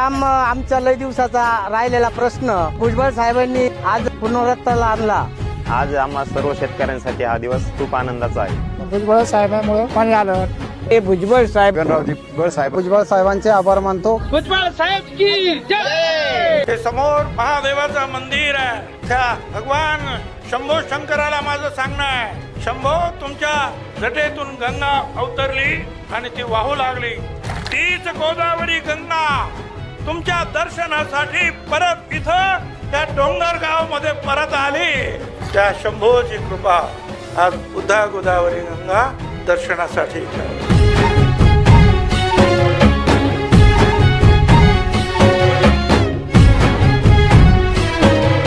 काम आमचा लय दिवसाचा राहिलेला प्रश्न भुजबळ साहेबांनी आज पुनरुत्थानाला आणला। आज आम्हा सर्व शेतकऱ्यांसाठी हा दिवस खूप आनंदाचा आहे। भुजबळ साहेबांमुळे पाणी आलं। हे भुजबळ साहेब भुजबळ साहेबांचे आभार मानतो। भुजबळ साहेब की जय। हे समोर महादेवाचं मंदिर आहे, त्या भगवान शंभो शंकराला माझं सांगणं आहे, शंभो तुमच्या जटेतून गंगा अवतरली आणि ती वाहू लागली, तीच गोदावरी गंगा तुमच्या दर्शनासाठी परत इथं त्या डोंगरगाव मध्ये परत आली। त्या शंभोची कृपा आज उद्या गोदावरी गंगा दर्शनासाठी